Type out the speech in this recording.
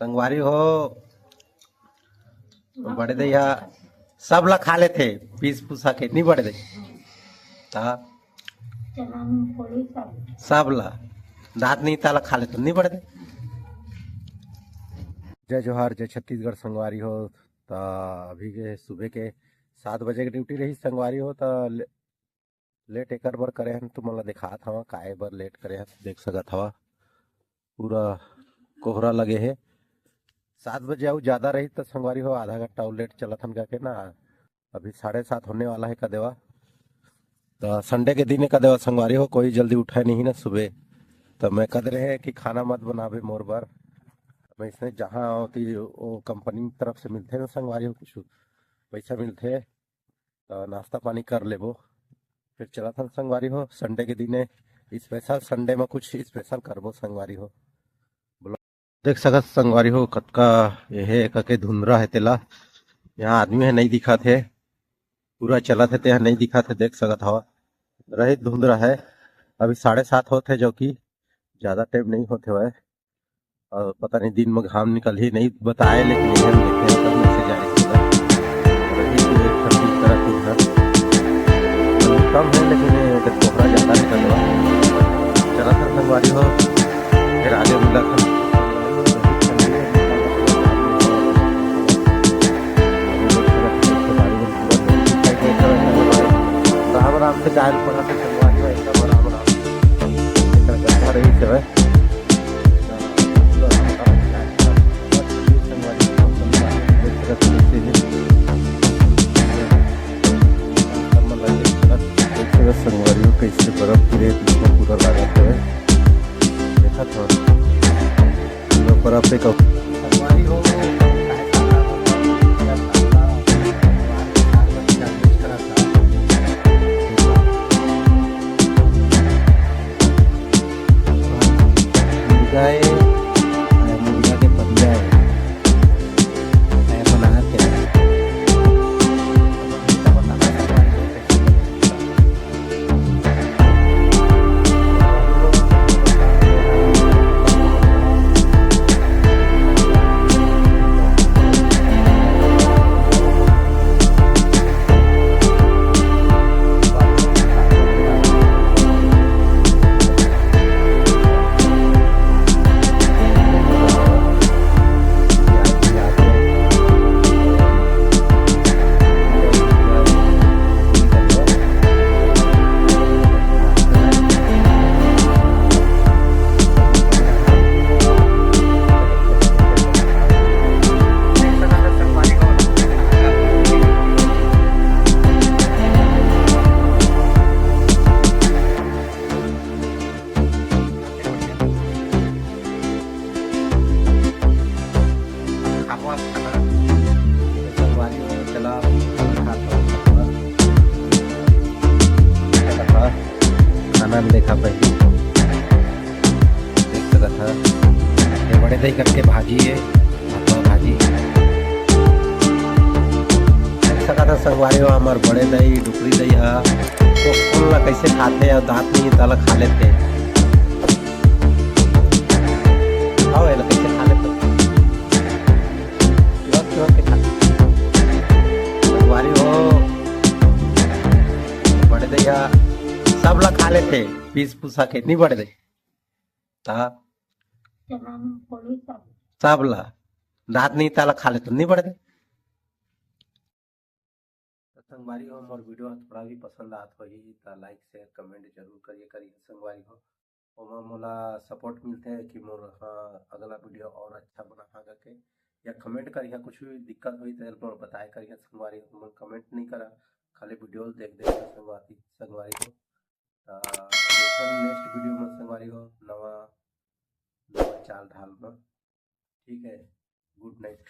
संगवारी हो बड़े दैया सब ला खा लेते पीस पुसा के नहीं बड़े दे सब ला दांत नहीं ताला खा लेते नहीं बड़े दे। जय जोहार जय छत्तीसगढ़ संगवारी हो। तो अभी के सुबह के 7 बजे की ड्यूटी रही संगवारी हो तो लेट एकर बर करे हन तुमला दिखात हवा काहे बर लेट करे हन देख सकत हवा पूरा कोहरा लगे है। 7 बजे आऊ ज़्यादा रही तो संगवारी हो आधा घंटा और लेट चलत हम जाके ना अभी 7:30 होने वाला है का देवा। तो संडे के दिन का देवा संगवारी हो कोई जल्दी उठाए नहीं ना सुबह तो मैं कद रहे कि खाना मत बनावे मोर बर मैं इसने जहाँ होती वो कंपनी की तरफ से मिलते ना संगवारी हो कुछ पैसा मिलते तो नाश्ता पानी कर लेबो फिर चला था संगवारी हो। संडे के दिन स्पेशल संडे में कुछ स्पेशल करबो संगवारी हो। देख सकत संगवारी हो कतका ये कके धुंधरा है तेला यहाँ आदमी है नहीं दिखा थे पूरा चला थे तेहा नहीं दिखा थे देख सकत हवा रही धुंधरा है। अभी 7:30 होते जो कि ज़्यादा टाइम नहीं होते हुए और पता नहीं दिन में घाम निकल ही नहीं बताए लेकिन यह देखे करने से जारी कम है लेकिन कोहरा ज़्यादा निकल रहा चला था संगवारी हो फिर आगे मिला था आराम से डायल पड़ा तो संगवारी हो एकदम आराम रही से संगवारी कैसे बर्फ गिरे इसमें पूरा लगाते हुए देखा था बर्फ पे संगवारी हो मुर्गा के पंजा बना के खाना नहीं देखा पहले देख सकता था ये बड़े दही करके भाजी है भाजी देख सका था संगवारी हो हमारे बड़े दही डुकरी दही है तो कौन ला कैसे खाते और दांत नहीं ताला खा लेते खाओ कैसे खा लेते संगवारी हो बड़े दैया सब ला खा लेते पीस पुसा के नहीं बड़े दे सब ला दांत नहीं ताला खा लेते नहीं बड़े दे। संगवारी हो मोर वीडियो थोड़ा भी पसंद आत होही तो लाइक शेयर कमेंट जरूर करिए संगवारी हो ओमा मोला सपोर्ट मिलते है कि मोर अगला वीडियो और अच्छा बना के या कमेंट करिए कुछ भी दिक्कत हुई तो बताए करिए संगवारी हो कमेंट नहीं करा खाली वीडियो देख संगवारी हो नेक्स्ट वीडियो में संगवारी हो नवा चाल ढाल में ठीक है। Good night.